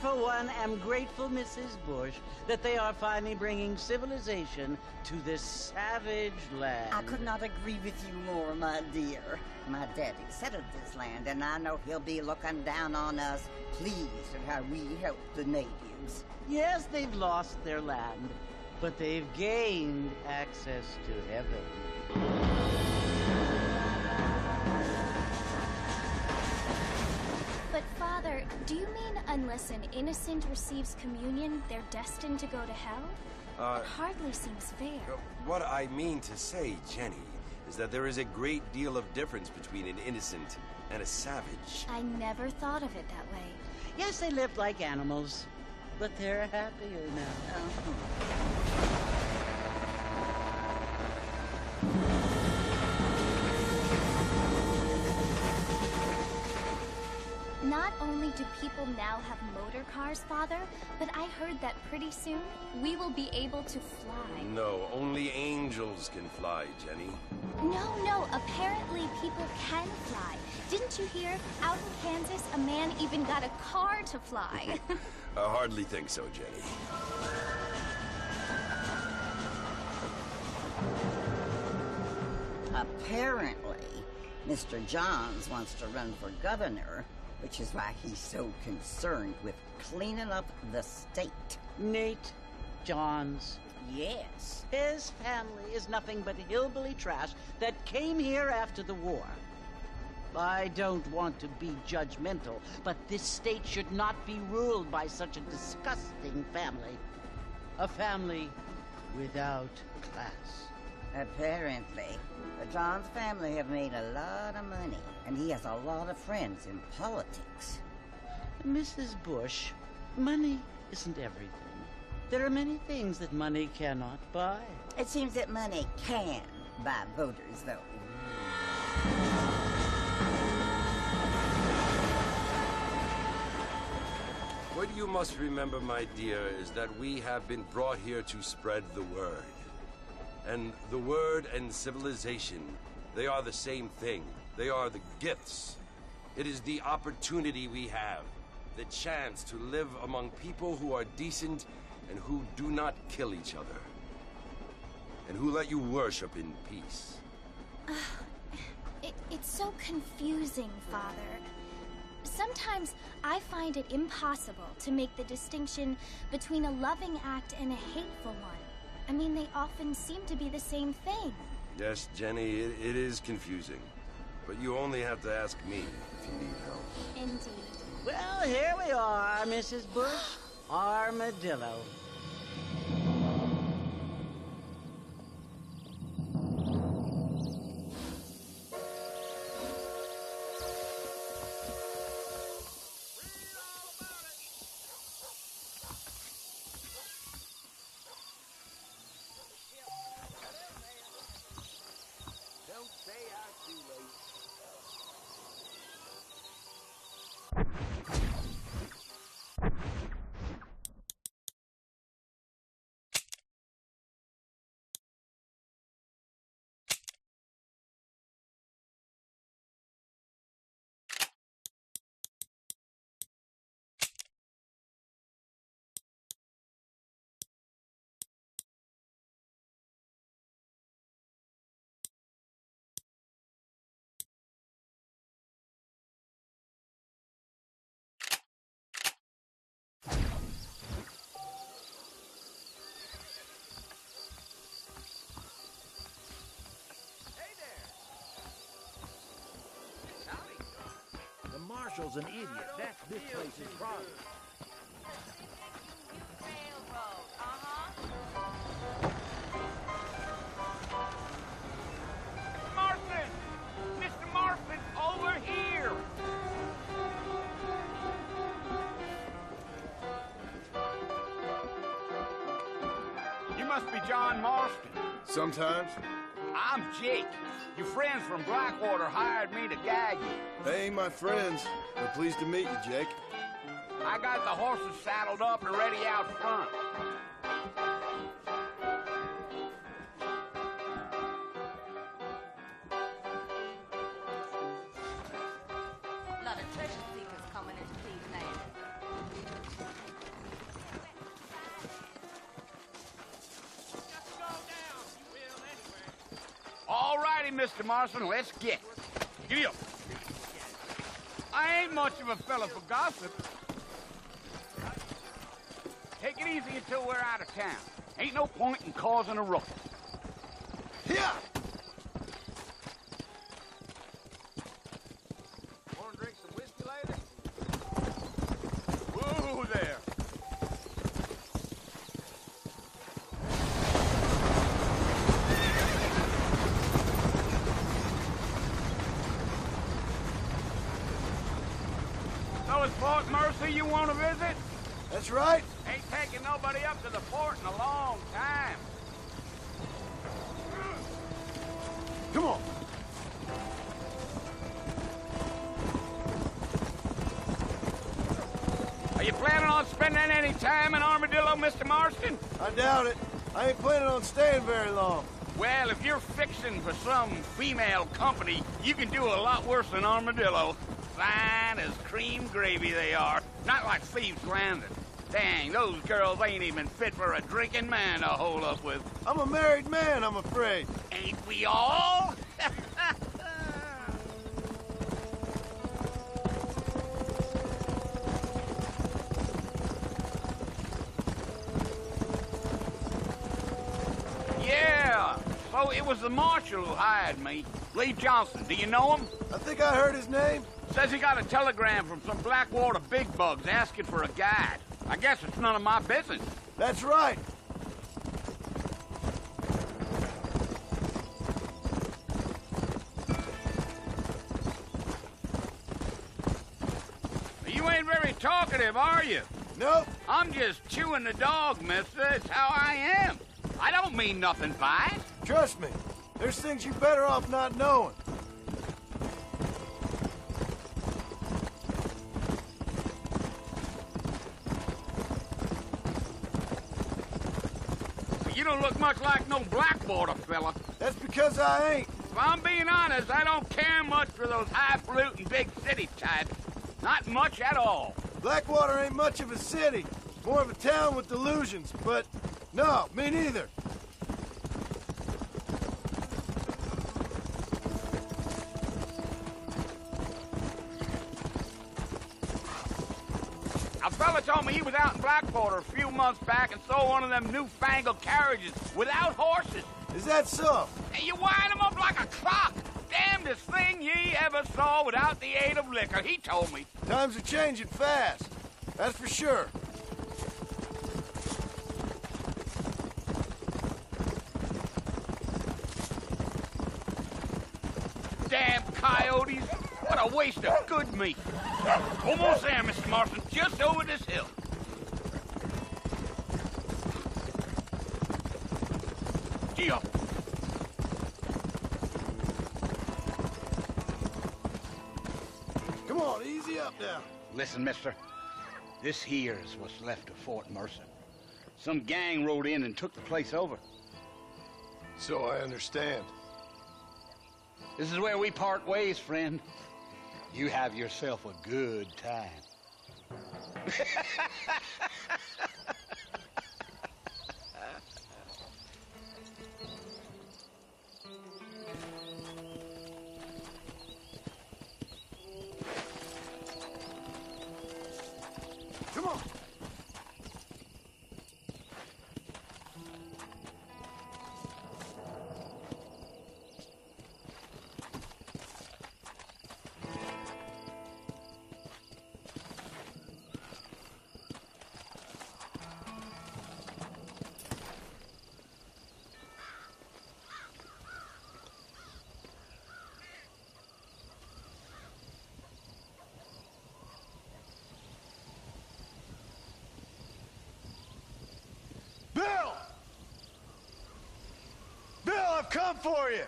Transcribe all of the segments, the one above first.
For one, am grateful, Mrs. Bush, that they are finally bringing civilization to this savage land. I could not agree with you more, my dear. My daddy settled this land, and I know he'll be looking down on us, pleased at how we help the natives. Yes, they've lost their land, but they've gained access to heaven. But, Father, do you mean unless an innocent receives communion, they're destined to go to hell? It hardly seems fair. What I mean to say, Jenny, is that there is a great deal of difference between an innocent and a savage. I never thought of it that way. Yes, they lived like animals, but they're happier now. Not only do people now have motor cars, Father, but I heard that pretty soon we will be able to fly. No, only angels can fly, Jenny. No, apparently people can fly. Didn't you hear? Out in Kansas, a man even got a car to fly. I hardly think so, Jenny. Apparently, Mr. Johns wants to run for governor, which is why he's so concerned with cleaning up the state. Nate Johns. Yes. His family is nothing but hillbilly trash that came here after the war. I don't want to be judgmental, but this state should not be ruled by such a disgusting family. A family without class. Apparently. The Johns family have made a lot of money, and he has a lot of friends in politics. Mrs. Bush, money isn't everything. There are many things that money cannot buy. It seems that money can buy voters, though. What you must remember, my dear, is that we have been brought here to spread the word. And the word and civilization They are the same thing. They are the gifts. It is the opportunity we have, the chance to live among people who are decent and who do not kill each other, and who let you worship in peace. It's so confusing, Father. Sometimes I find it impossible to make the distinction between a loving act and a hateful one. I mean, they often seem to be the same thing. Yes, Jenny, it is confusing. But you only have to ask me if you need help. Indeed. Well, here we are, Mrs. Bush. Armadillo. Marshall's an idiot. That's this place's problem. Marston! Mr. Marston, over here! You must be John Marston. Sometimes. I'm Jake. Your friends from Blackwater hired me to guide you. They ain't my friends. We're pleased to meet you, Jake. I got the horses saddled up and ready out front. A lot of treasure seekers coming into these lands. Just go down, you will, anyway. All righty, Mr. Marston, let's get. Giddy up. I ain't much of a fella for gossip. Take it easy until we're out of town. Ain't no point in causing a ruckus. Yeah! Want to drink some whiskey later? Whoa there. So it's Fort Mercy you want to visit? That's right. Ain't taking nobody up to the fort in a long time. Come on. Are you planning on spending any time in Armadillo, Mr. Marston? I doubt it. I ain't planning on staying very long. Well, if you're fixing for some female company, you can do a lot worse than Armadillo. Fine as cream gravy they are. Not like Thieves Landing. Dang, those girls ain't even fit for a drinking man to hold up with. I'm a married man, I'm afraid. Ain't we all? Yeah, so it was the marshal who hired me. Lee Johnson, do you know him? I think I heard his name. Says he got a telegram from some Blackwater big bugs asking for a guide. I guess it's none of my business. That's right. You ain't very talkative, are you? Nope. I'm just chewing the dog, mister. It's how I am. I don't mean nothing by it. Trust me. There's things you're better off not knowing. You don't look much like no Blackwater fella. That's because I ain't. I'm being honest, I don't care much for those highfalutin big city types. Not much at all. Blackwater ain't much of a city. More of a town with delusions, but no, me neither. A fella told me he was out in Blackwater a few months back and saw one of them newfangled carriages without horses. Is that so? And you wind them up like a clock. Damnedest thing ye ever saw without the aid of liquor, he told me. Times are changing fast. That's for sure. Damn coyotes. What a waste of good meat. Almost there, Mr. Marston. Just over this hill. Gee up. Come on, easy up now. Listen, mister. This here's what's left of Fort Mercer. Some gang rode in and took the place over. So I understand. This is where we part ways, friend. You have yourself a good time. Come on. Bill! Bill, I've come for you!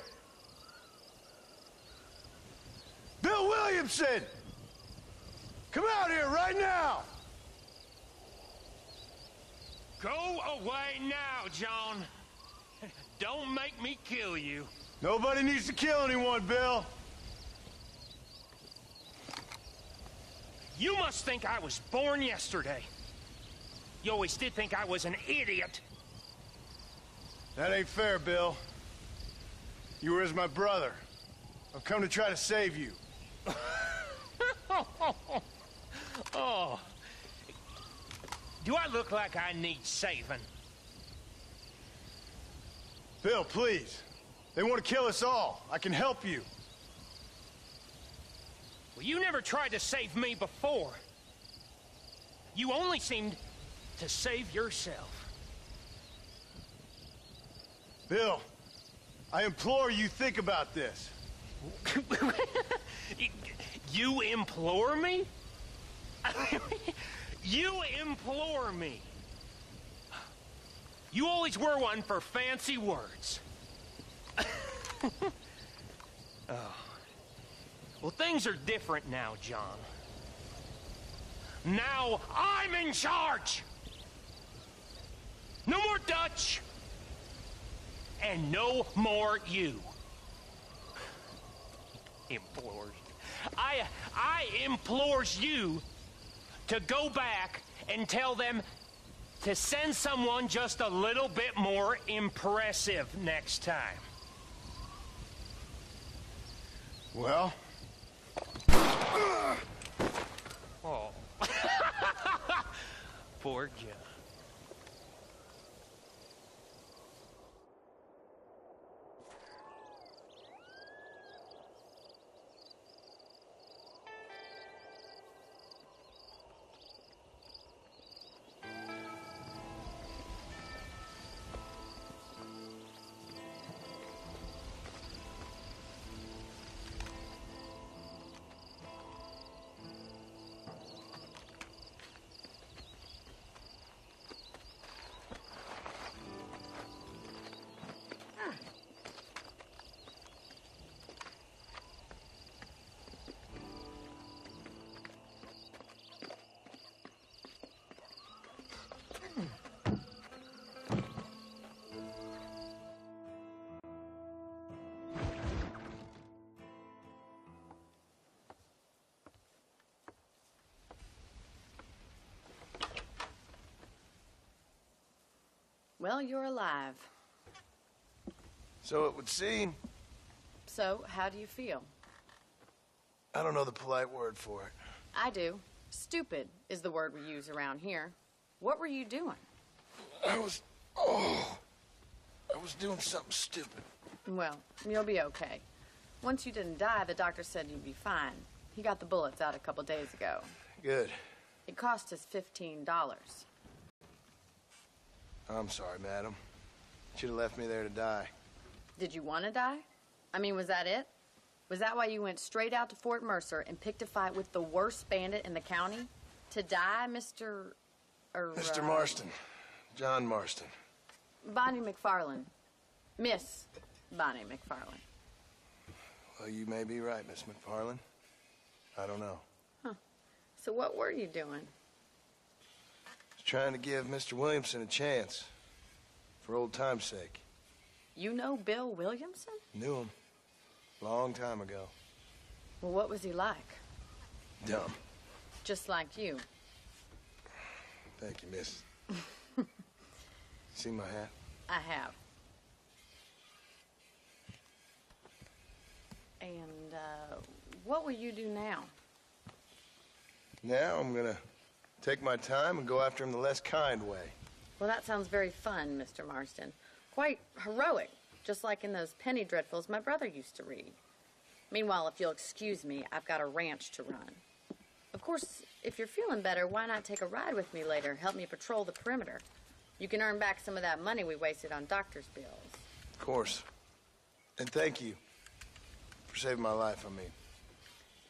Bill Williamson! Come out here right now! Go away now, John. Don't make me kill you. Nobody needs to kill anyone, Bill. You must think I was born yesterday. You always did think I was an idiot. That ain't fair, Bill. You were as my brother. I've come to try to save you. Oh. Do I look like I need saving? Bill, please. They want to kill us all. I can help you. Well, you never tried to save me before. You only seemed to save yourself. Bill, I implore you think about this. You implore me? You implore me. You always were one for fancy words. Oh. Well, things are different now, John. Now I'm in charge! No more Dutch! And no more you. Implores. I implores you to go back and tell them to send someone just a little bit more impressive next time. Well? Oh. Poor John. Well, you're alive. So it would seem. So, how do you feel? I don't know the polite word for it. I do. Stupid is the word we use around here. What were you doing? I was doing something stupid. Well, you'll be okay. Once you didn't die, the doctor said you'd be fine. He got the bullets out a couple days ago. Good. It cost us $15. I'm sorry, madam. Should have left me there to die. Did you want to die? I mean, was that it? Was that why you went straight out to Fort Mercer and picked a fight with the worst bandit in the county? To die, Mr. Mr. Marston. John Marston. Bonnie McFarlane. Miss Bonnie McFarlane. Well, you may be right, Miss McFarlane. I don't know. Huh. So what were you doing? Just trying to give Mr. Williamson a chance. For old time's sake. You know Bill Williamson? Knew him. Long time ago. Well, what was he like? Dumb. Just like you. Thank you, miss. See my hat? I have. And, what will you do now? Now I'm gonna take my time and go after him the less kind way. Well, that sounds very fun, Mr. Marston. Quite heroic, just like in those penny dreadfuls my brother used to read. Meanwhile, if you'll excuse me, I've got a ranch to run. Of course, if you're feeling better, why not take a ride with me later? Help me patrol the perimeter. You can earn back some of that money we wasted on doctor's bills. Of course. And thank you for saving my life, I mean.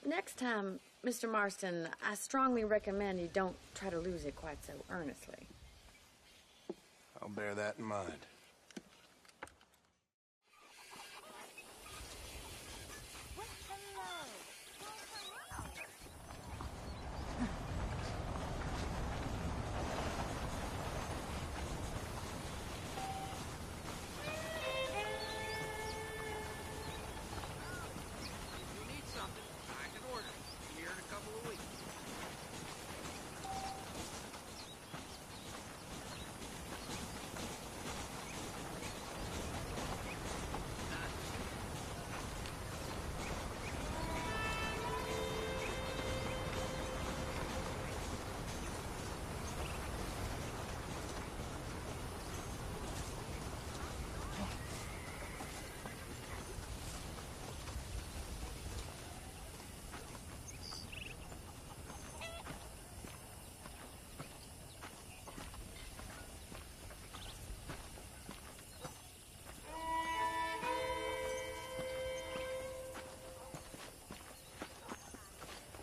Next time, Mr. Marston, I strongly recommend you don't try to lose it quite so earnestly. I'll bear that in mind.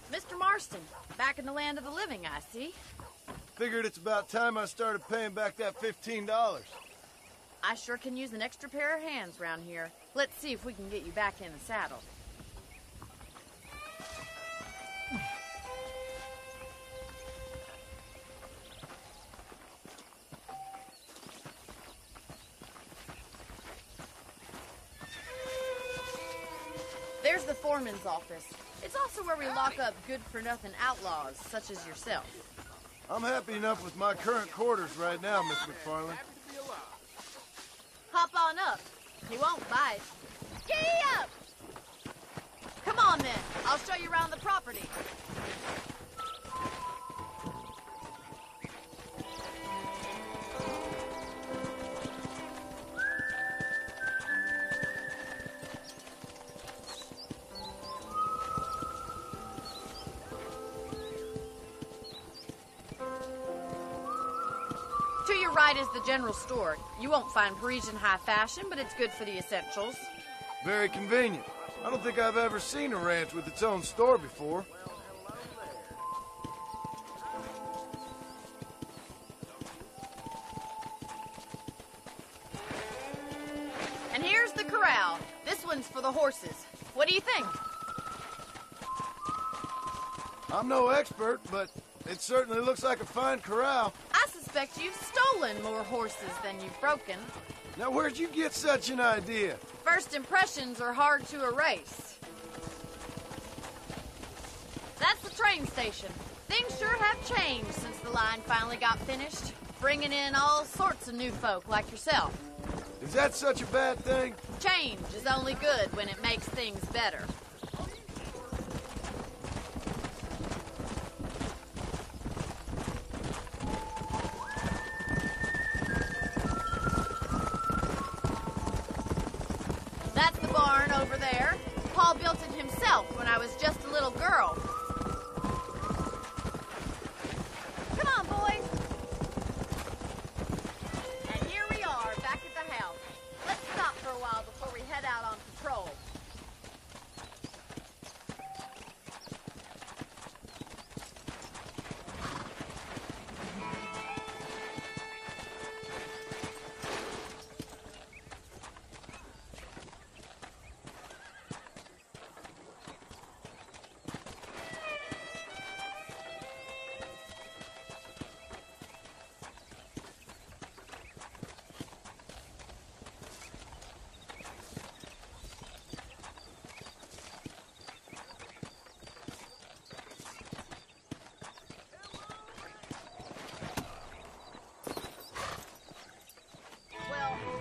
Mr. Marston, back in the land of the living, I see. Figured it's about time I started paying back that $15. I sure can use an extra pair of hands round here. Let's see if we can get you back in the saddle. There's the foreman's office. It's also where we lock up good-for-nothing outlaws, such as yourself. I'm happy enough with my current quarters right now, Miss McFarlane. Hop on up. He won't bite. Giddy up! Come on, then. I'll show you around the property. To your right is the general store. You won't find Parisian high fashion, but it's good for the essentials. Very convenient. I don't think I've ever seen a ranch with its own store before. And here's the corral. This one's for the horses. What do you think? I'm no expert, but it certainly looks like a fine corral. I suspect you've stolen more horses than you've broken. Now, where'd you get such an idea? First impressions are hard to erase. That's the train station. Things sure have changed since the line finally got finished. bringing in all sorts of new folk like yourself. Is that such a bad thing? Change is only good when it makes things better. That's the barn over there. Paul built it himself when I was just a little girl. Come on, boys. And here we are, back at the house. Let's stop for a while before we head out on patrol.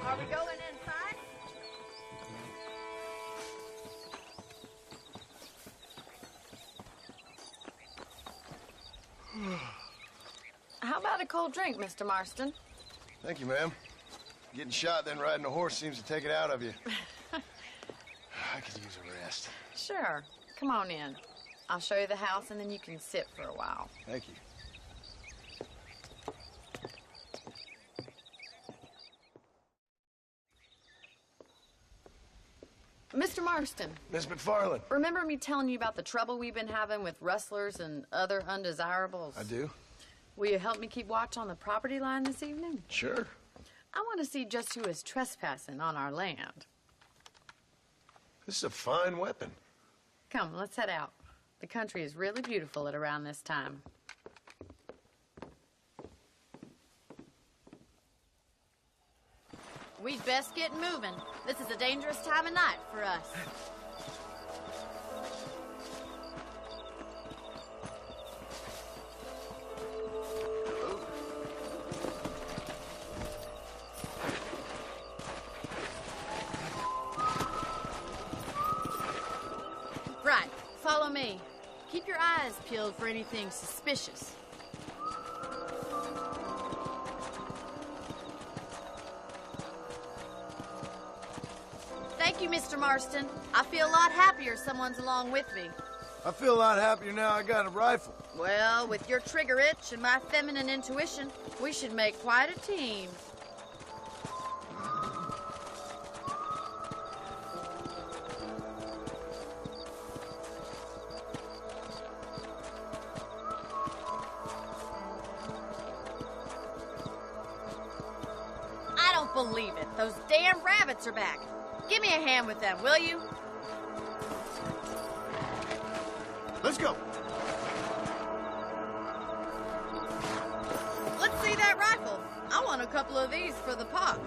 Are we going inside? How about a cold drink, Mr. Marston? Thank you, ma'am. Getting shot, then riding a horse seems to take it out of you. I could use a rest. Sure. Come on in. I'll show you the house, and then you can sit for a while. Thank you. Mr. Marston. Miss McFarland. Remember me telling you about the trouble we've been having with rustlers and other undesirables? I do. Will you help me keep watch on the property line this evening? Sure. I want to see just who is trespassing on our land. This is a fine weapon. Come, let's head out. The country is really beautiful at around this time. We'd best get moving. This is a dangerous time of night for us. Right, follow me. Keep your eyes peeled for anything suspicious. Thank you, Mr. Marston. I feel a lot happier someone's along with me. I feel a lot happier now I got a rifle. Well, with your trigger itch and my feminine intuition, we should make quite a team. I don't believe it. Those damn rabbits are back. Give me a hand with them, will you? Let's go. Let's see that rifle. I want a couple of these for the pop.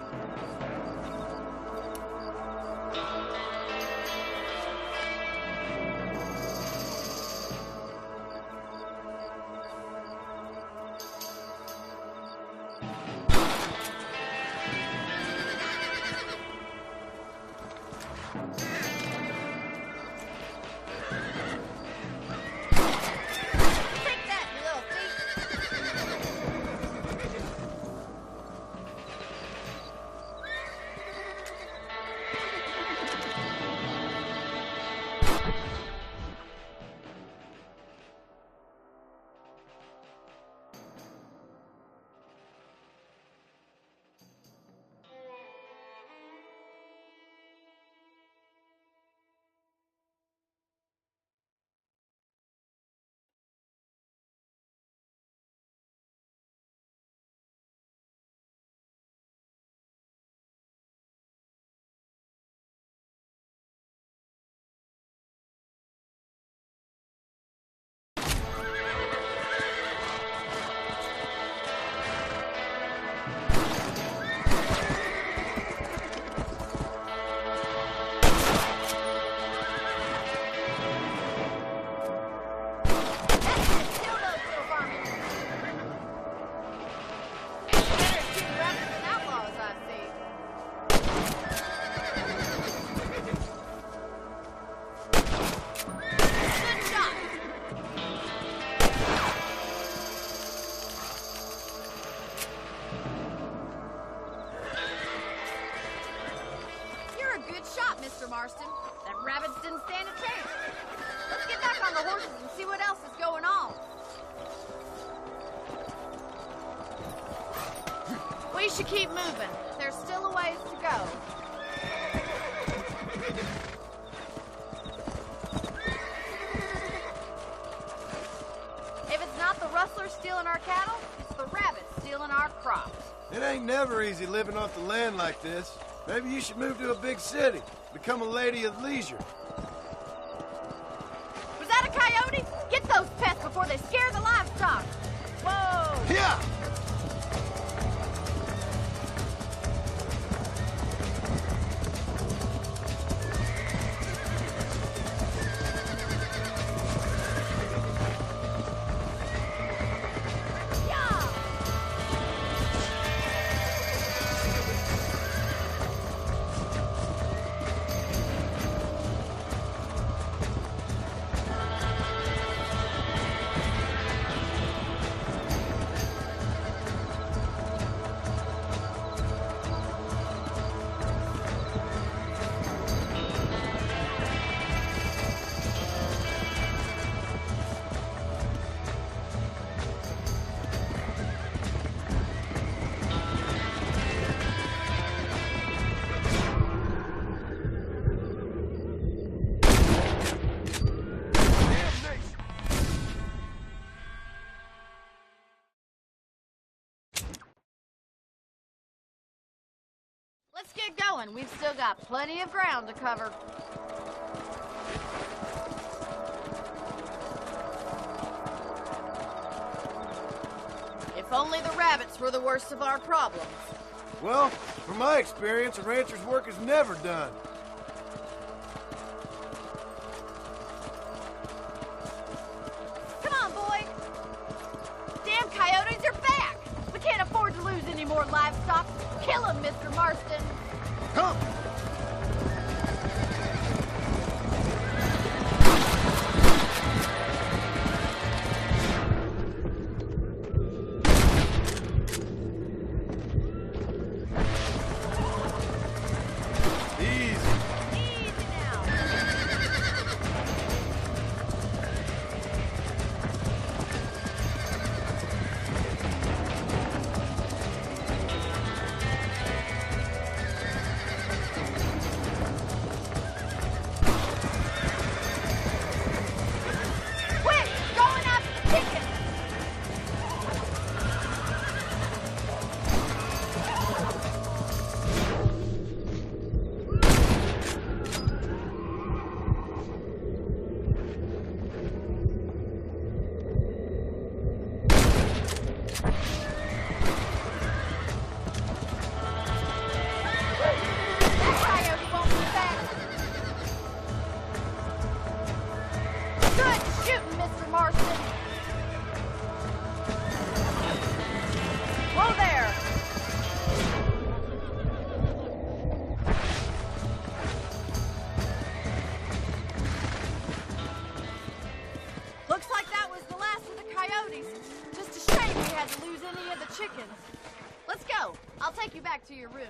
on the horses and see what else is going on. We should keep moving. There's still a ways to go. If it's not the rustlers stealing our cattle, it's the rabbits stealing our crops. It ain't never easy living off the land like this. Maybe you should move to a big city. Become a lady of leisure. Was that a coyote? Get those pests before they scare the livestock. Whoa! Yeah! Let's get going. We've still got plenty of ground to cover. If only the rabbits were the worst of our problems. Well, from my experience, a rancher's work is never done. Come on, boy. Damn coyotes are back. We can't afford to lose any more livestock. Kill him, Mr. Marston. Come! To your room.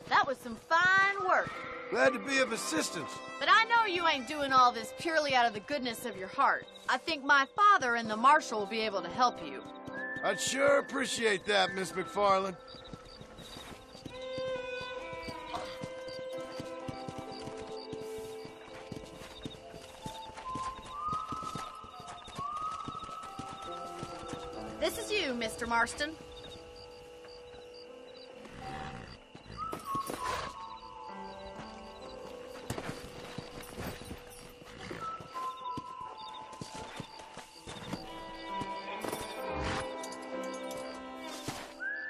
That was some fine work. Glad to be of assistance. But I know you ain't doing all this purely out of the goodness of your heart. I think my father and the marshal will be able to help you. I'd sure appreciate that, Miss McFarland. This is you, Mr. Marston.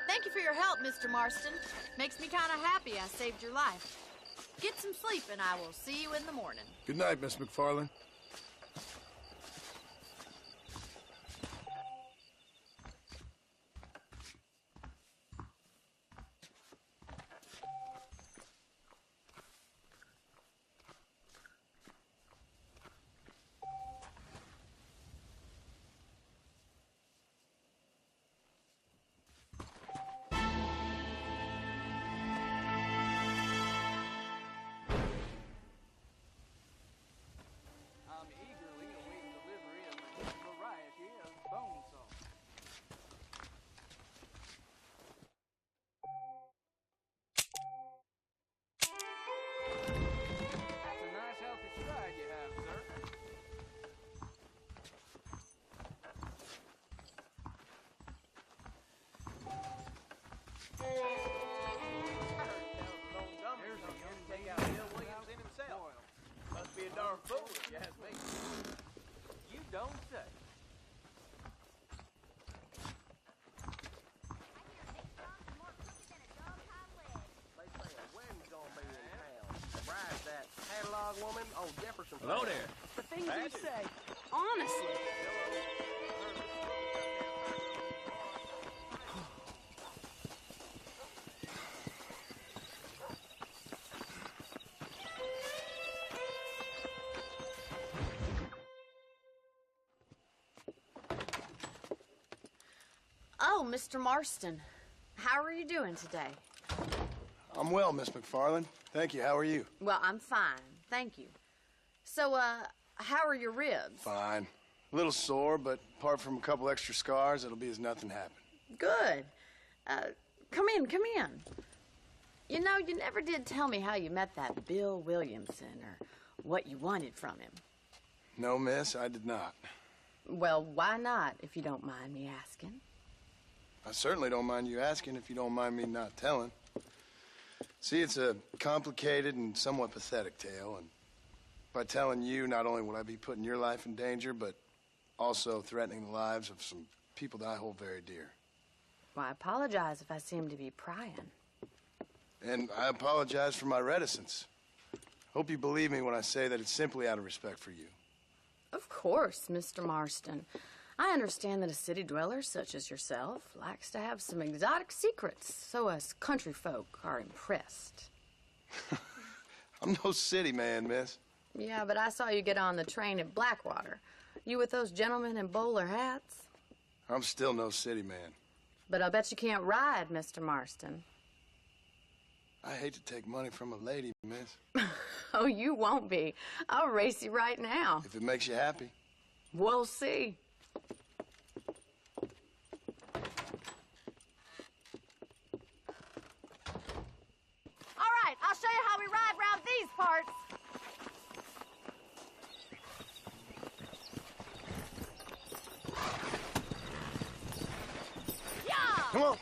Thank you for your help, Mr. Marston. Makes me kind of happy I saved your life. Get some sleep and I will see you in the morning. Good night, Miss McFarland. Must be a darn fool if you ask me. You don't say. They say a wedding's gonna be in town. The bride's that catalog woman on Jefferson. Hello there. The things you say. Honestly. Oh, Mr. Marston. How are you doing today? I'm well, Miss McFarland. Thank you. How are you? Well, I'm fine. Thank you. So, how are your ribs? Fine. A little sore, but apart from a couple extra scars, it'll be as nothing happened. Good. Come in. You know, you never did tell me how you met that Bill Williamson or what you wanted from him. No, miss, I did not. Well, why not, if you don't mind me asking? I certainly don't mind you asking if you don't mind me not telling. See, it's a complicated and somewhat pathetic tale, and by telling you, not only will I be putting your life in danger, but also threatening the lives of some people that I hold very dear. Well, I apologize if I seem to be prying. And I apologize for my reticence. Hope you believe me when I say that it's simply out of respect for you. Of course, Mr. Marston. I understand that a city dweller such as yourself likes to have some exotic secrets, so us country folk are impressed. I'm no city man, miss. Yeah, but I saw you get on the train at Blackwater. You with those gentlemen in bowler hats? I'm still no city man. But I bet you can't ride, Mr. Marston. I hate to take money from a lady, miss. Oh, you won't be. I'll race you right now. If it makes you happy. We'll see. All right, I'll show you how we ride round these parts. Yeah! Come on.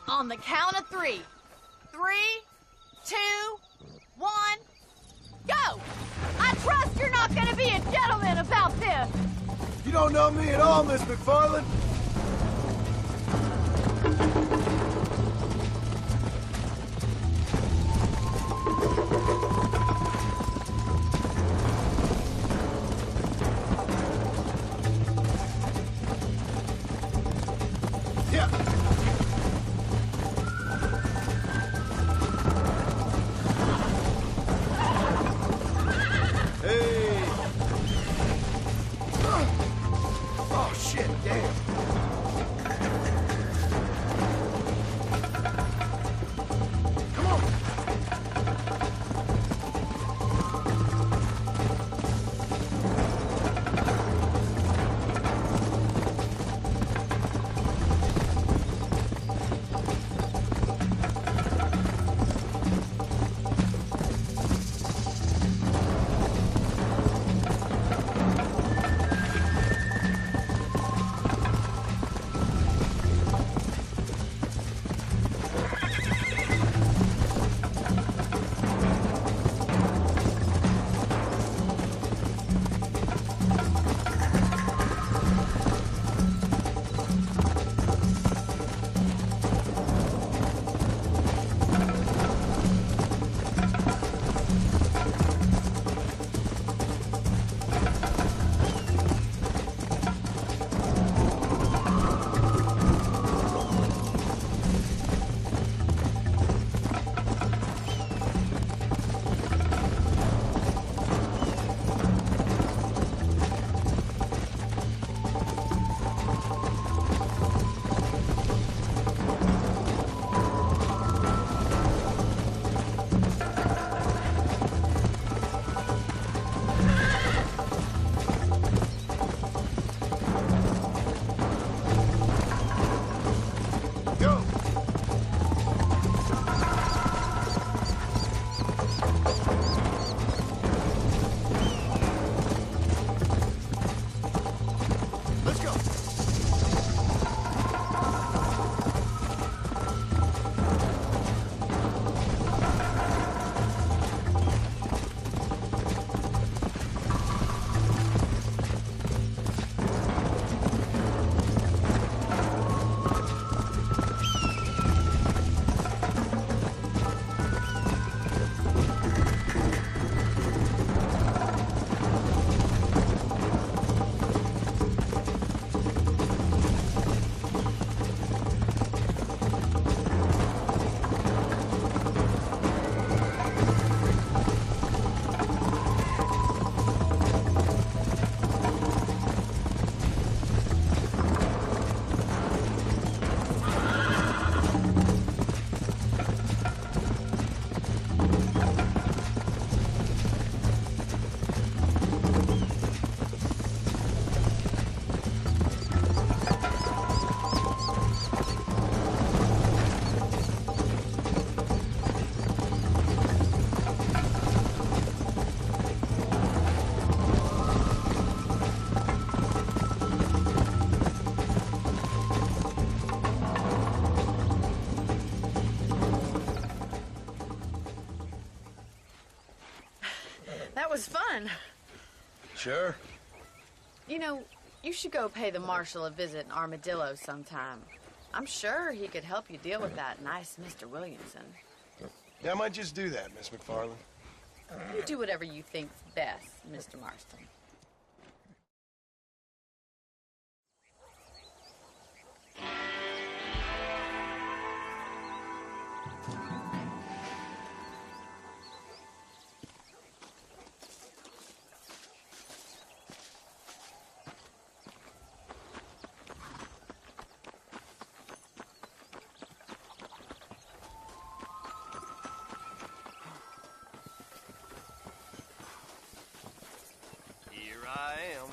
On the count of 3. 3, 2, 1, go! I trust you're not gonna be a gentleman about this! You don't know me at all, Miss McFarland. Oh, shit, damn. That was fun. Sure. You know, you should go pay the marshal a visit in Armadillo sometime. I'm sure he could help you deal with that nice Mr. Williamson. Yeah, I might just do that, Miss McFarland. You do whatever you think's best, Mr. Marston. Here I am.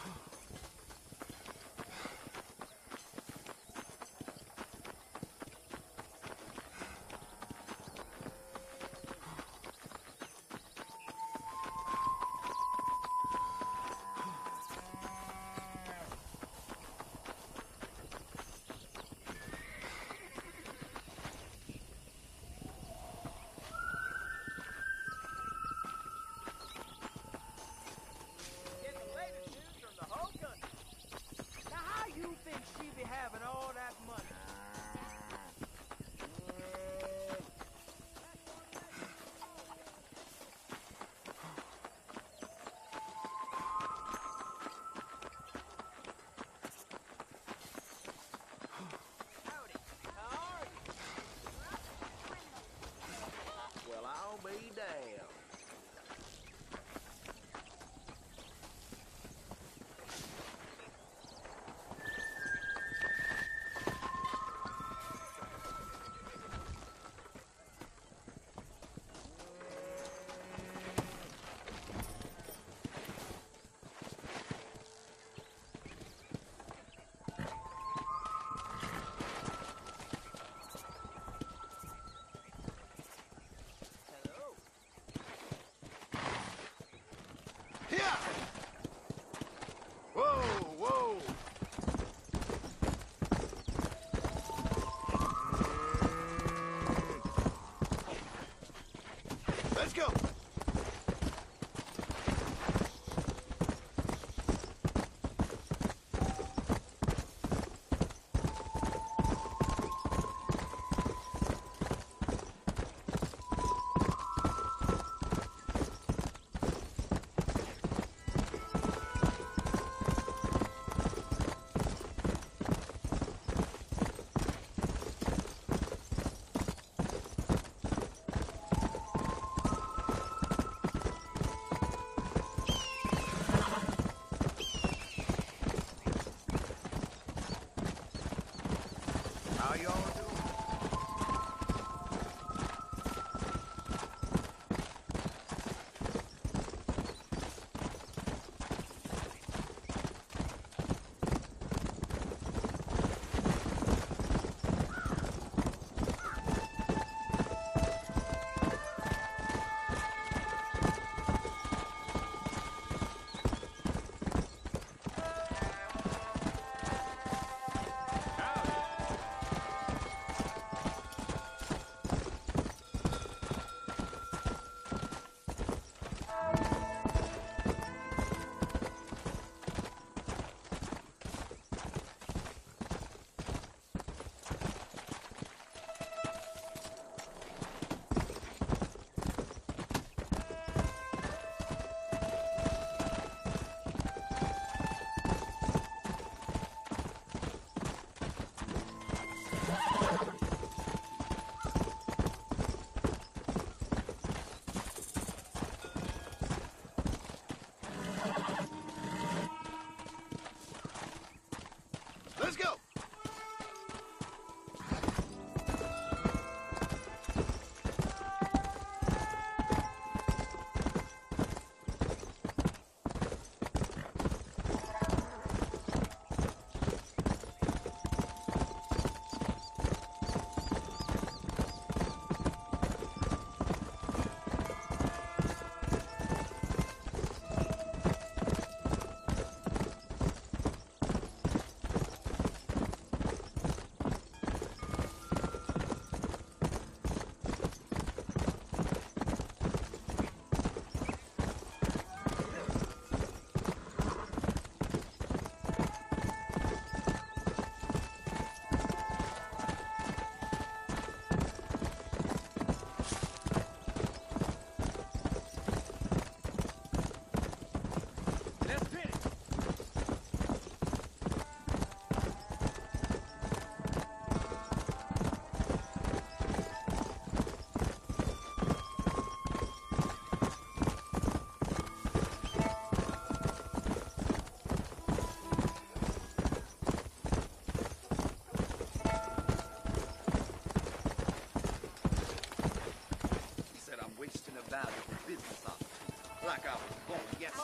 like I was born yesterday.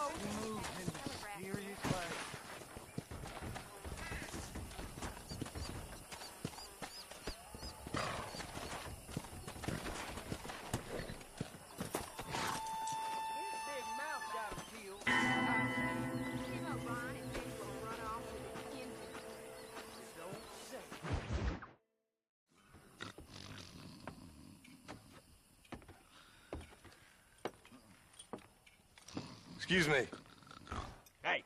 Excuse me. Hey,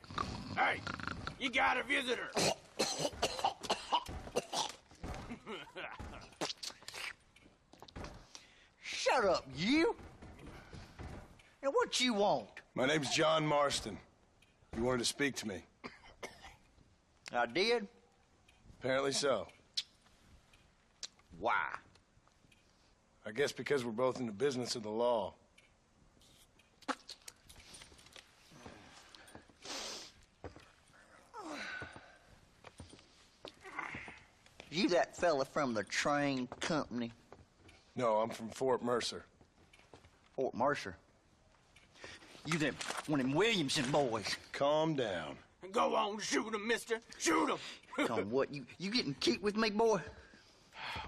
you got a visitor. Shut up, you! Now, what you want? My name's John Marston. You wanted to speak to me. I did? Apparently so. Why? I guess because we're both in the business of the law. You that fella from the train company? No, I'm from Fort Mercer. Fort Mercer? You them one of them Williamson boys? Calm down. Go on, shoot him, mister. Shoot him. Come on, what, you getting kicked with me, boy?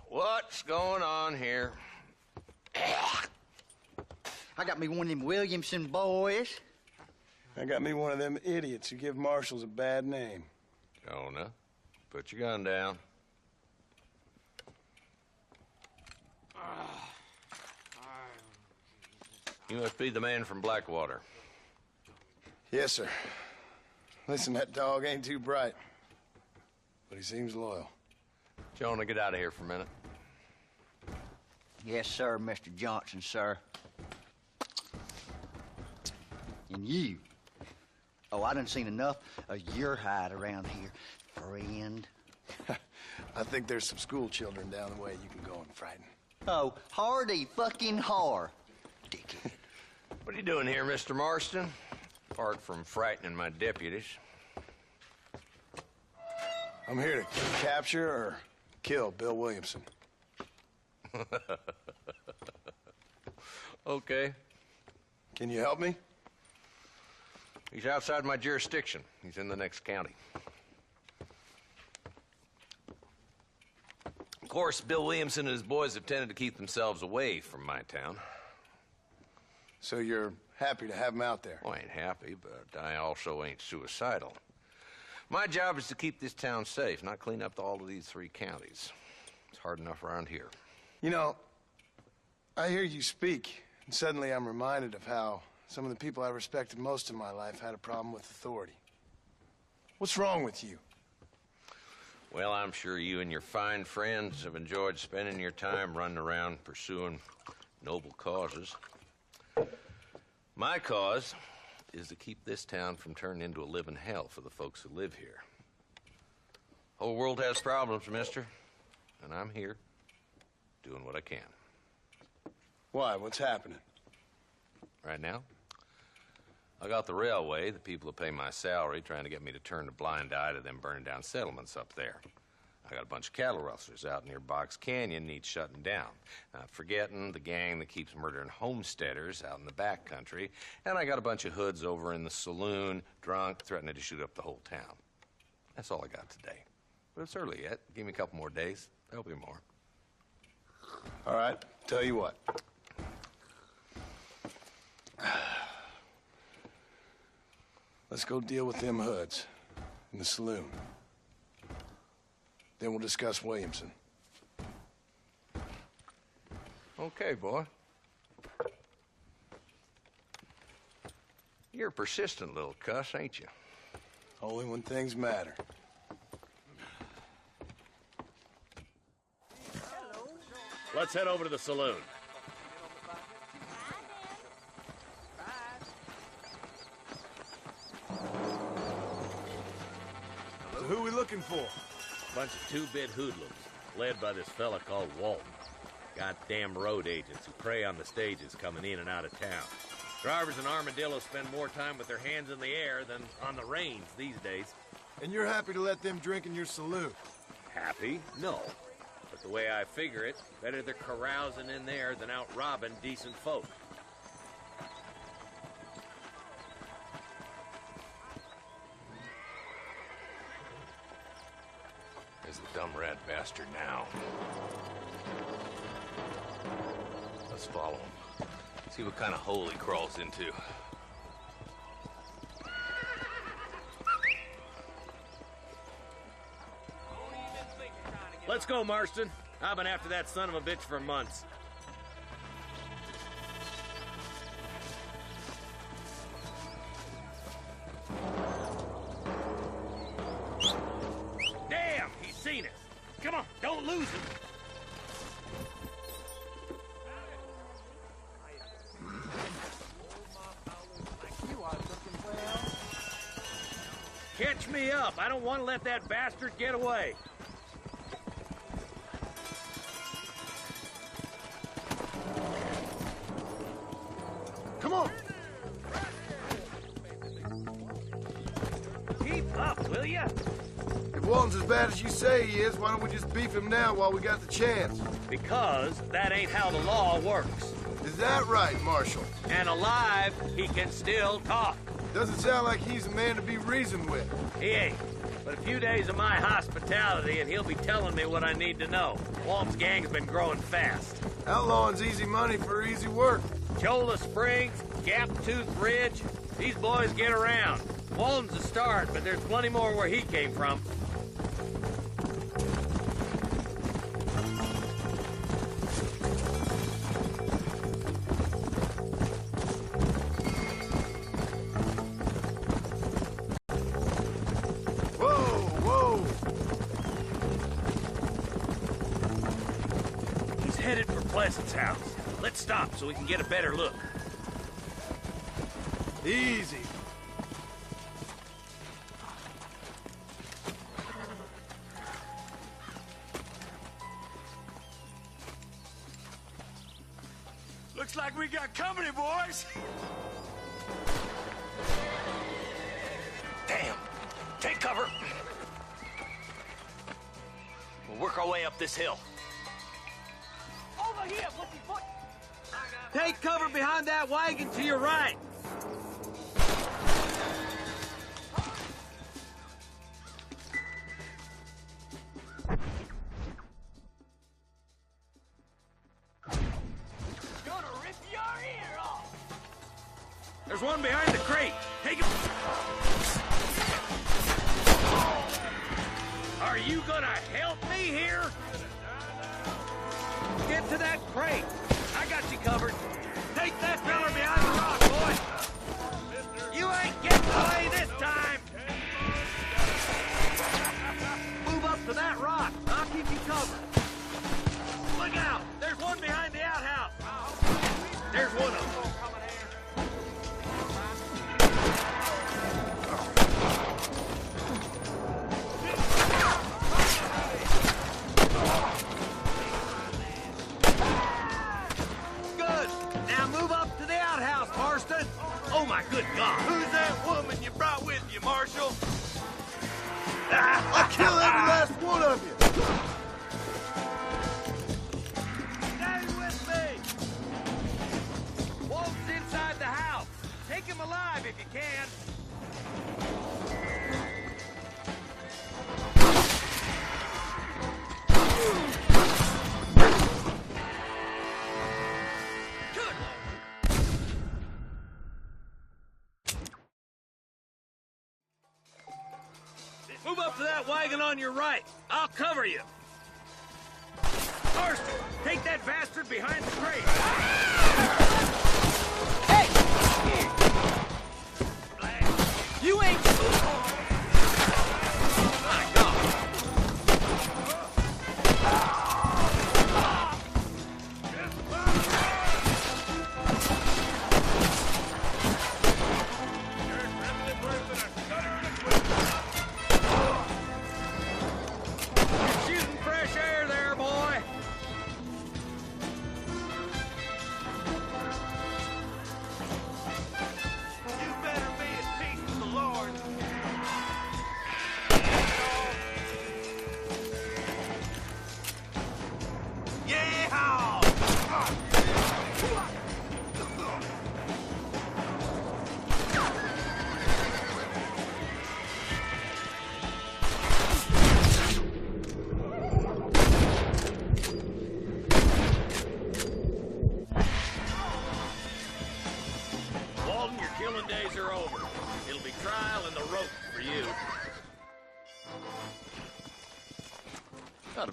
What's going on here? I got me one of them Williamson boys. I got me one of them idiots who give marshals a bad name. Jonah, put your gun down. You must be the man from Blackwater. Yes, sir. Listen, that dog ain't too bright, but he seems loyal. Jonah, get out of here for a minute. Yes, sir, Mr. Johnson, sir. And you. Oh, I done seen enough of your hide around here, friend. I think there's some school children down the way you can go and frighten. Oh, hardy fucking har. Dickhead. What are you doing here, Mr. Marston? Apart from frightening my deputies. I'm here to capture or kill Bill Williamson. Okay. Can you help me? He's outside my jurisdiction. He's in the next county. Of course, Bill Williamson and his boys have tended to keep themselves away from my town. So you're happy to have him out there? Well, I ain't happy, but I also ain't suicidal. My job is to keep this town safe, not clean up all of these 3 counties. It's hard enough around here. You know, I hear you speak, and suddenly I'm reminded of how some of the people I respected most in my life had a problem with authority. What's wrong with you? Well, I'm sure you and your fine friends have enjoyed spending your time running around pursuing noble causes. My cause is to keep this town from turning into a living hell for the folks who live here. Whole world has problems, mister, and I'm here doing what I can. Why? What's happening? Right now, I got the railway, the people who pay my salary, trying to get me to turn a blind eye to them burning down settlements up there. I got a bunch of cattle rustlers out near Box Canyon needs shutting down. Not forgetting the gang that keeps murdering homesteaders out in the back country. And I got a bunch of hoods over in the saloon, drunk, threatening to shoot up the whole town. That's all I got today. But it's early yet. Give me a couple more days. There'll be more. All right, tell you what. Let's go deal with them hoods in the saloon. Then we'll discuss Williamson. Okay, boy. You're a persistent little cuss, ain't you? Only when things matter. Let's head over to the saloon. So who are we looking for? Bunch of two-bit hoodlums, led by this fella called Walton. Goddamn road agents who prey on the stages coming in and out of town. Drivers in Armadillo spend more time with their hands in the air than on the reins these days. And you're happy to let them drink in your saloon? Happy? No. But the way I figure it, better they're carousing in there than out robbing decent folk. bastard now. Let's follow him. See what kind of hole he crawls into. Let's go, Marston. I've been after that son of a bitch for months. Damn, he's seen us. Come on, don't lose him. Catch me up. I don't want to let that bastard get away. Come on! Keep up, will ya? If Walton's as bad as you say he is, why don't we just beef him now while we got the chance? Because that ain't how the law works. Is that right, Marshal? And alive, he can still talk. Doesn't sound like he's a man to be reasoned with. He ain't. But a few days of my hospitality and he'll be telling me what I need to know. Walton's gang's been growing fast. Outlawing's easy money for easy work. Cholla Springs, Gap Tooth Ridge, these boys get around. Walton's a start, but there's plenty more where he came from. Headed for Pleasant's house. Let's stop so we can get a better look. Easy. Looks like we got company, boys. Damn. Take cover. We'll work our way up this hill. Over here, pussyfoot! Take cover behind that wagon to your right. Gonna rip your ear off! There's one behind the crate. Take him. Are you gonna help me here? Get to that crate. I got you covered. Take that fella behind the rock, boy. You ain't getting away this time. Move up to that rock. I'll keep you covered. Look out. There's one behind the outhouse. There's one of them. Oh, my good God. Who's that woman you brought with you, Marshal? I'll kill every last one of you. Stay with me. Walton's inside the house. Take him alive if you can. Move up to that wagon on your right. I'll cover you. Marston, take that bastard behind the crate. Hey! You ain't... My God.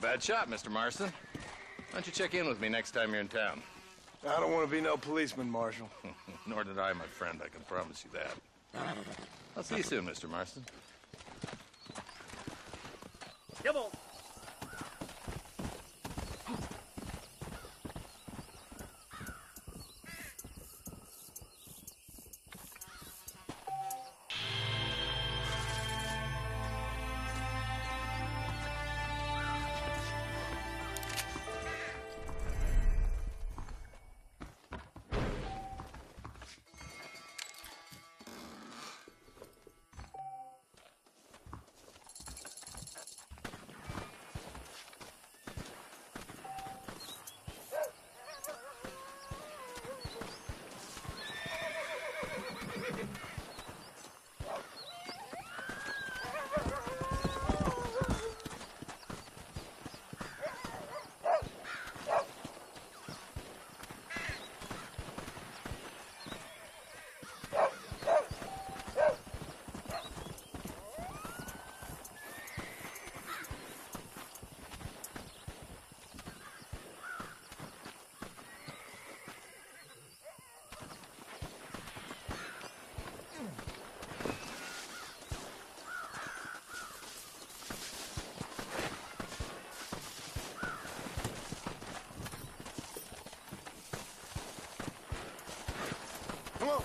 bad shot, Mr. Marston. Why don't you check in with me next time you're in town? I don't want to be no policeman, Marshal. Nor did I, my friend. I can promise you that. I'll see you soon, Mr. Marston. Come on. Come on.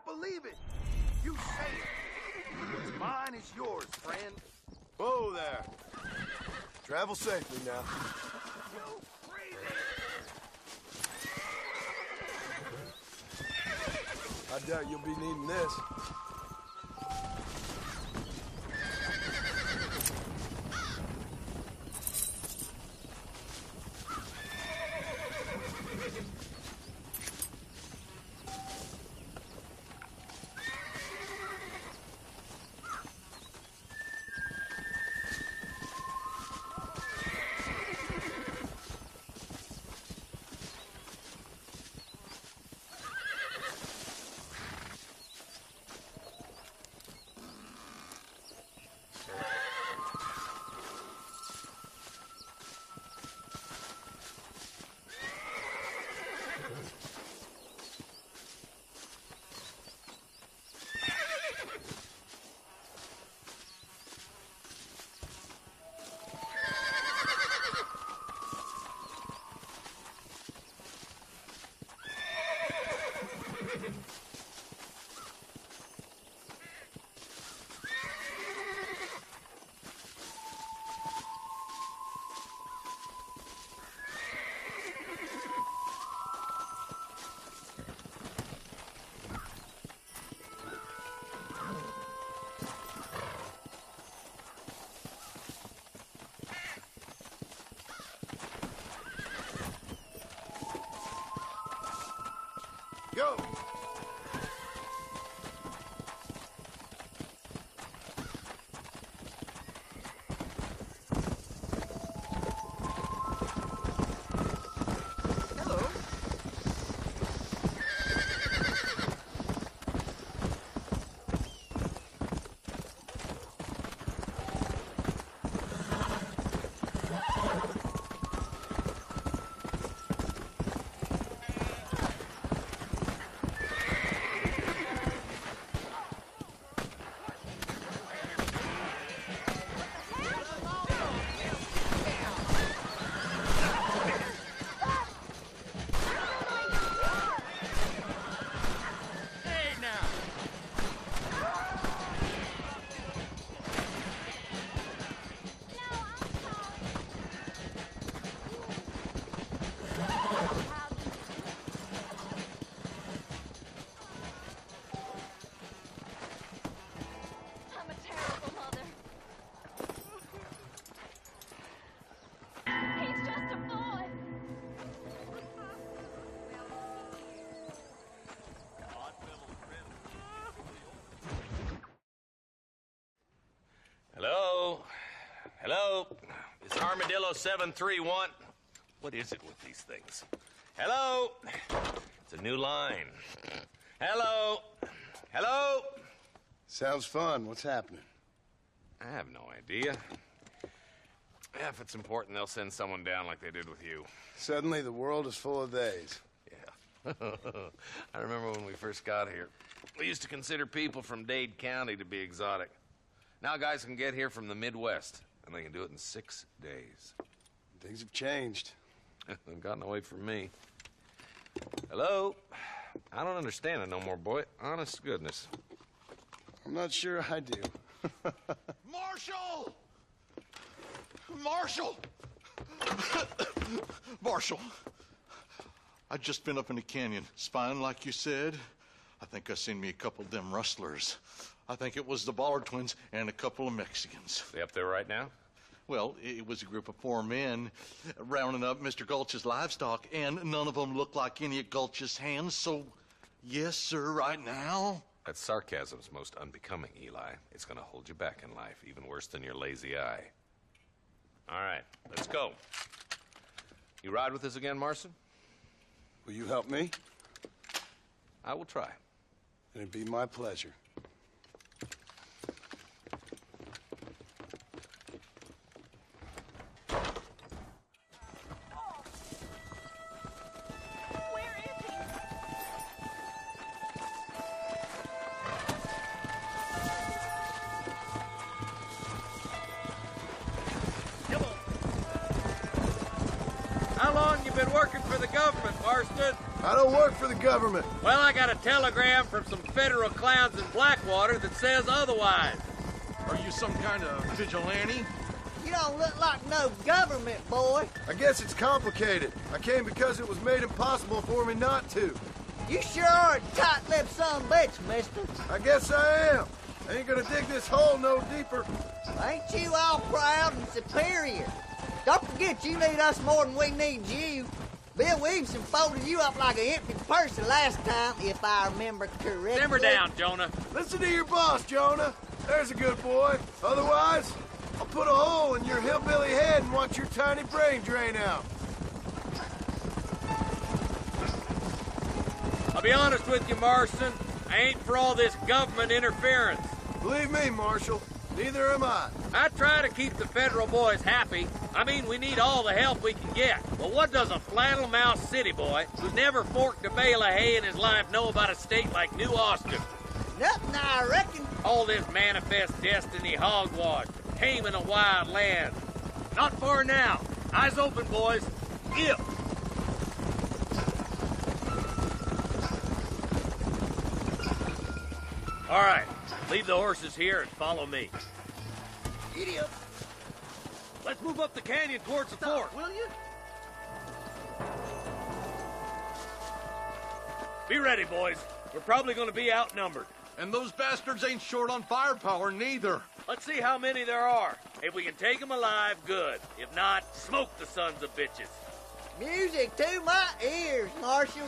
Believe it. You say it. What's mine is yours, friend. Whoa there. Travel safely now. You crazy. I doubt you'll be needing this. Go! Armadillo 731. What is it with these things? Hello? It's a new line. Hello? Hello? Sounds fun. What's happening? I have no idea. Yeah, if it's important, they'll send someone down like they did with you. Suddenly, the world is full of theys. Yeah. I remember when we first got here. We used to consider people from Dade County to be exotic. Now guys can get here from the Midwest, and they can do it in 6 days. Things have changed. They've gotten away from me. Hello? I don't understand it no more, boy. Honest to goodness. I'm not sure I do. Marshal! Marshal! Marshal! I just been up in the canyon, spying like you said. I think I seen me a couple of them rustlers. I think it was the Ballard twins and a couple of Mexicans. They up there right now? Well, it was a group of 4 men rounding up Mr. Gulch's livestock, and none of them looked like any of Gulch's hands, so yes, sir, right now. That sarcasm's most unbecoming, Eli. It's gonna hold you back in life, even worse than your lazy eye. All right, let's go. You ride with us again, Marson? Will you help me? I will try. It'd be my pleasure. How long you been working for the government, Marston? I don't work for the government. Well, I got a telegram from some federal clowns in Blackwater that says otherwise. Are you some kind of vigilante? You don't look like no government, boy. I guess it's complicated. I came because it was made impossible for me not to. You sure are a tight-lipped son of a bitch, mister. I guess I am. I ain't gonna dig this hole no deeper. Ain't you all proud and superior? Don't forget you need us more than we need you. Bill Williamson folded you up like an empty purse the last time, if I remember correctly. Simmer down, Jonah. Listen to your boss, Jonah. There's a good boy. Otherwise, I'll put a hole in your hillbilly head and watch your tiny brain drain out. I'll be honest with you, Marston. I ain't for all this government interference. Believe me, Marshal, neither am I. I try to keep the federal boys happy. I mean, we need all the help we can get. But what does a flannel-mouthed city boy who's never forked a bale of hay in his life know about a state like New Austin? Nothing, I reckon. All this manifest destiny hogwash, taming a wild land. Not far now. Eyes open, boys. If. All right, leave the horses here and follow me. Idiot. Let's move up the canyon towards the fort. Will you? Be ready, boys. We're probably going to be outnumbered. And those bastards ain't short on firepower, neither. Let's see how many there are. If we can take them alive, good. If not, smoke the sons of bitches. Music to my ears, Marshal.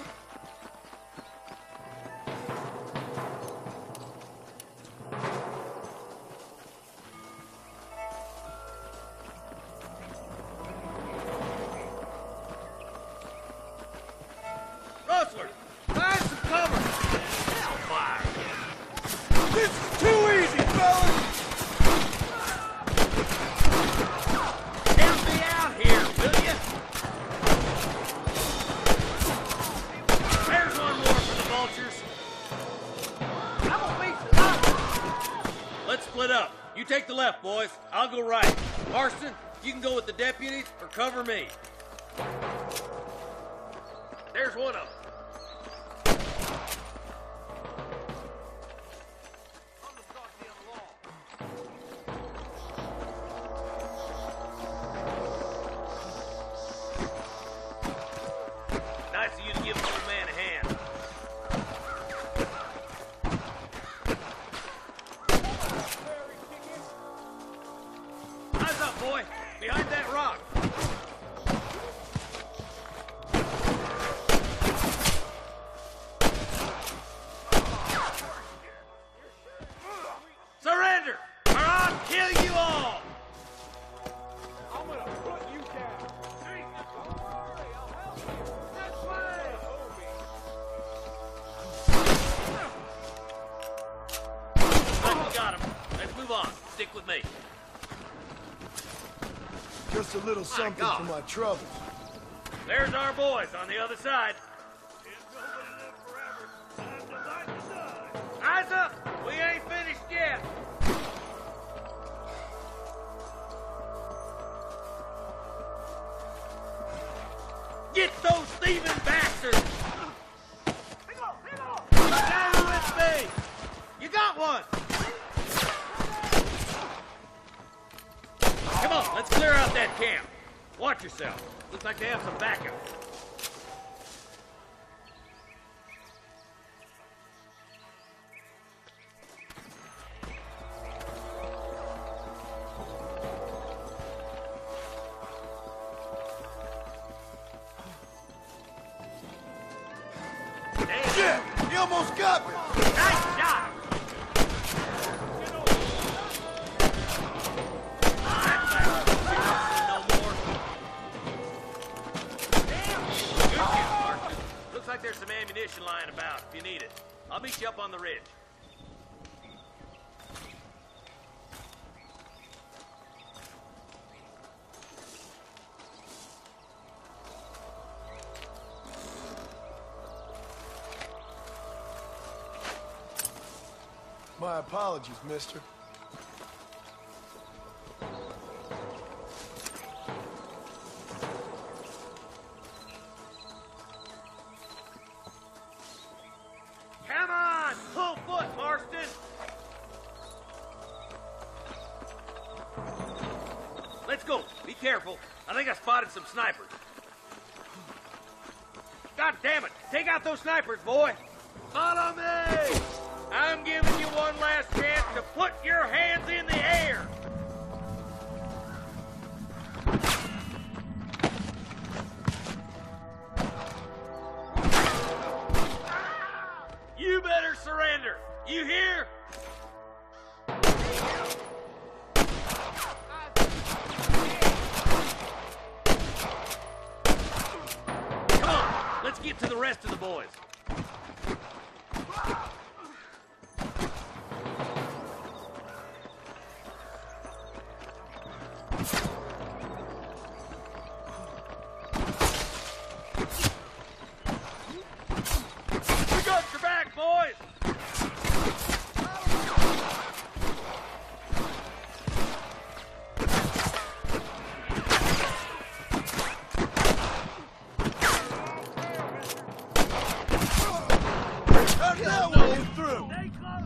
Rustlers, find some cover. Hellfire. This is too easy, fellas! Help me out here, will you? There's one more for the vultures. I'm gonna be slow. Let's split up. You take the left, boys. I'll go right. Marston, you can go with the deputies or cover me. There's one of them. Nice of you to give an old man a hand. Eyes up, boy. Behind that rock. Surrender, or I'll kill you all! I'm gonna Just a little something for my troubles. There's our boys on the other side. Eyes up! We ain't finished yet. Get those thieving bastards! Down with me! You got one! Come on, let's clear out that camp. Watch yourself. Looks like they have some backup. Shit! He almost got me! Nice shot! Looks like there's some ammunition lying about if you need it. I'll meet you up on the ridge. My apologies, mister. Come on! Full foot, Marston! Let's go. Be careful. I think I spotted some snipers. God damn it! Take out those snipers, boy! Follow me! I'm giving you one last chance to put your hands in the air! You better surrender! You hear? Come on, let's get to the rest of the boys. We got your back, boys! How'd that one get through? Stay close!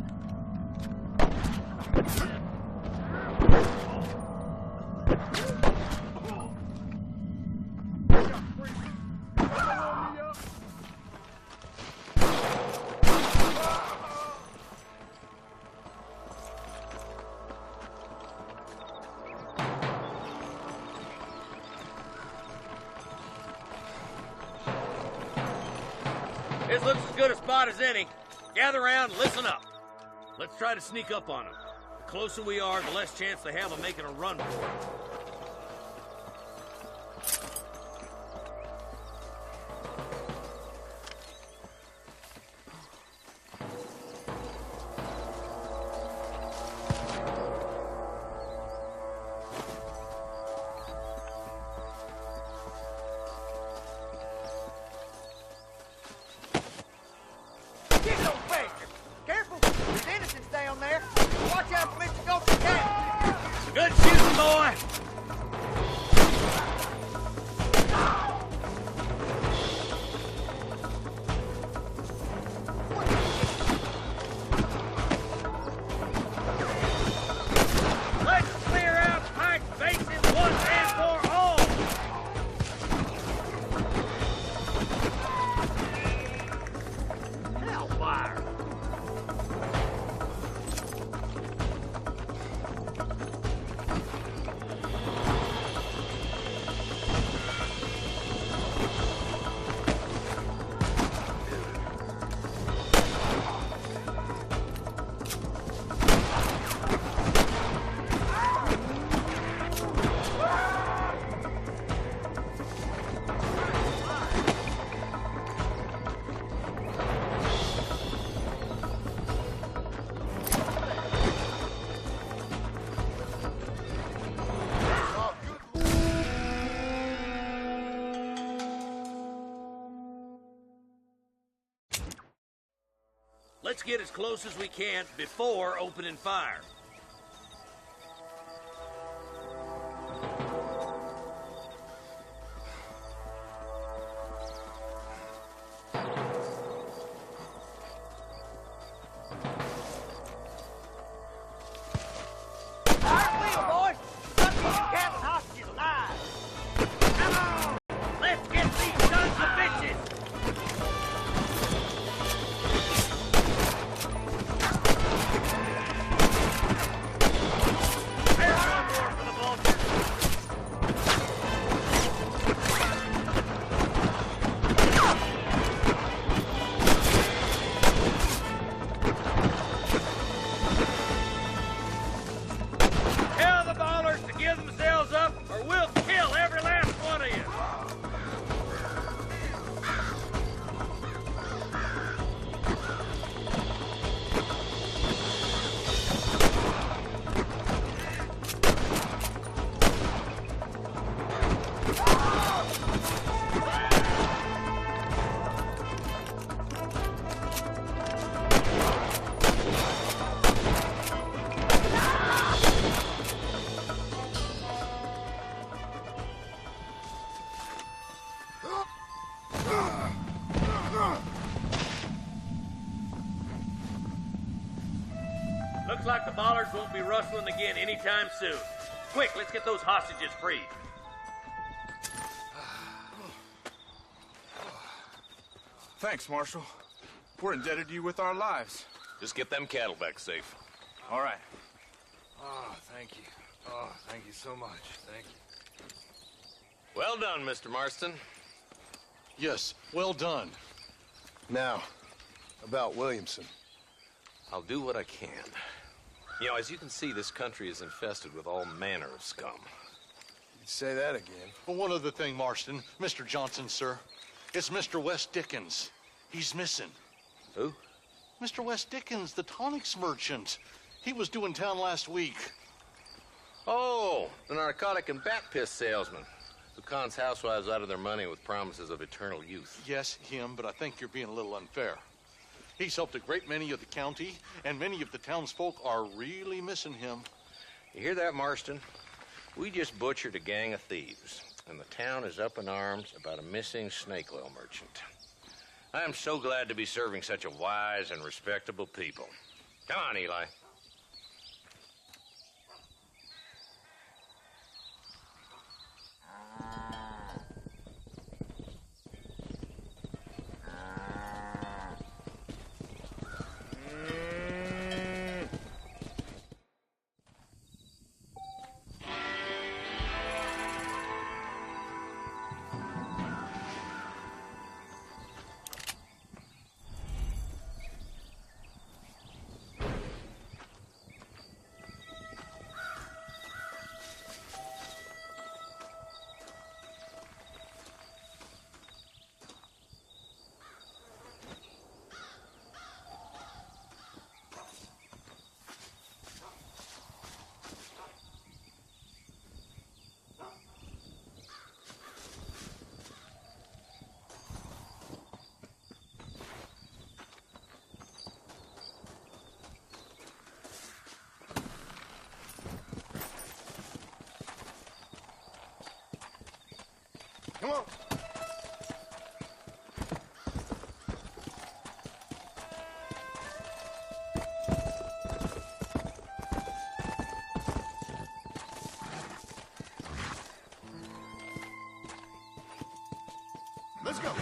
This looks as good a spot as any. Gather around and listen up. Let's try to sneak up on them. The closer we are, the less chance they have of making a run for it. Get those bastards! Careful! There's innocents down there! Watch out for Mr. Ghost Cat! Good shooting, boy! Let's clear out Pike Basin once and for all! Hellfire! Let's get as close as we can before opening fire. Looks like the bollards won't be rustling again anytime soon. Quick, let's get those hostages freed. Thanks, Marshal. We're indebted to you with our lives. Just get them cattle back safe. All right. Oh, thank you. Oh, thank you so much. Thank you. Well done, Mr. Marston. Yes, well done. Now, about Williamson. I'll do what I can. You know, as you can see, this country is infested with all manner of scum. You'd say that again. Well, one other thing, Marston. Mr. Johnson, sir. It's Mr. Wes Dickens. He's missing. Who? Mr. Wes Dickens, the tonics merchant. He was due in town last week. Oh, the narcotic and bat piss salesman who cons housewives out of their money with promises of eternal youth. Yes, him, but I think you're being a little unfair. He's helped a great many of the county, and many of the townsfolk are really missing him. You hear that, Marston? We just butchered a gang of thieves, and the town is up in arms about a missing snake oil merchant. I am so glad to be serving such a wise and respectable people. Come on, Eli. Come on. Let's go.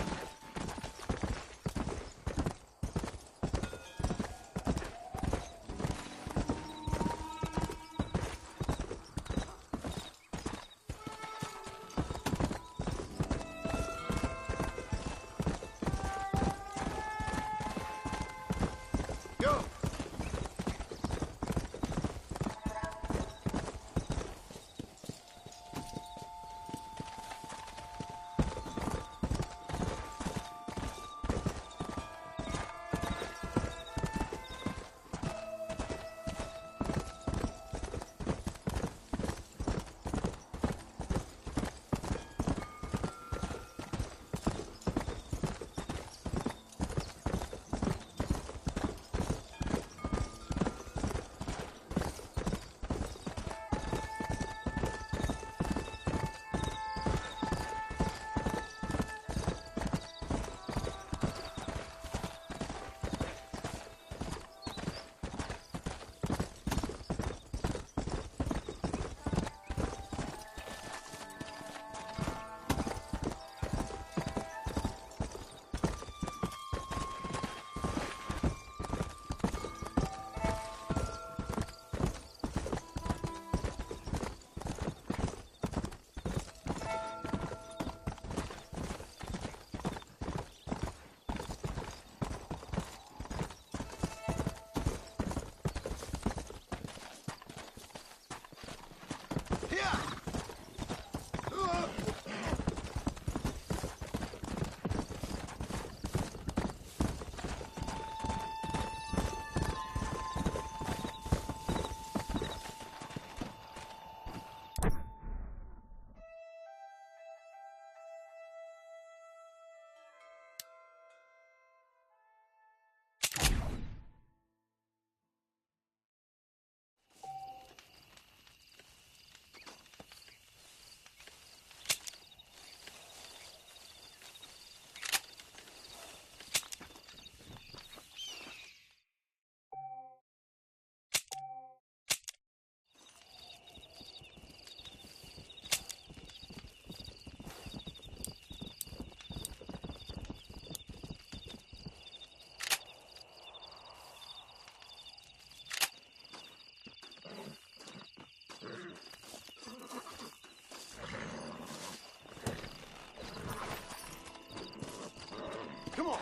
Come on.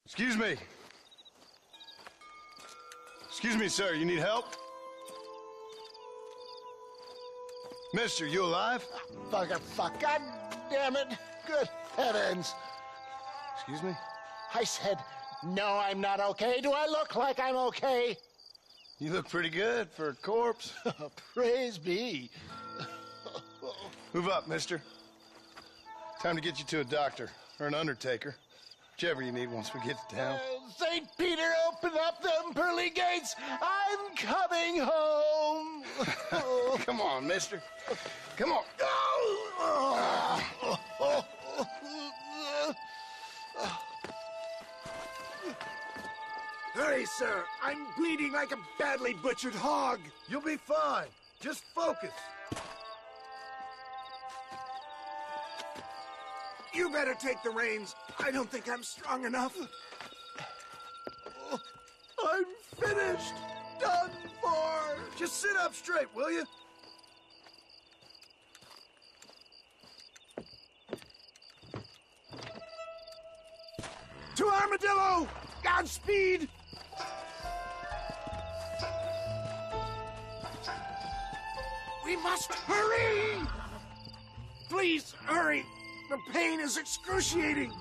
Excuse me. Excuse me, sir. You need help? Mister, you alive? Fuck. God damn it. Good heavens. Excuse me? I said, no, I'm not okay. Do I look like I'm okay? You look pretty good for a corpse. Praise be. Move up, mister. Time to get you to a doctor or an undertaker. Whichever you need once we get to town. St. Peter, open up them pearly gates. I'm coming home. Come on, mister. Come on. Hurry, sir. I'm bleeding like a badly butchered hog. You'll be fine. Just focus. You better take the reins. I don't think I'm strong enough. I'm finished. Done for. Just sit up straight, will you? To Armadillo! Godspeed! We must hurry! Please, hurry! The pain is excruciating!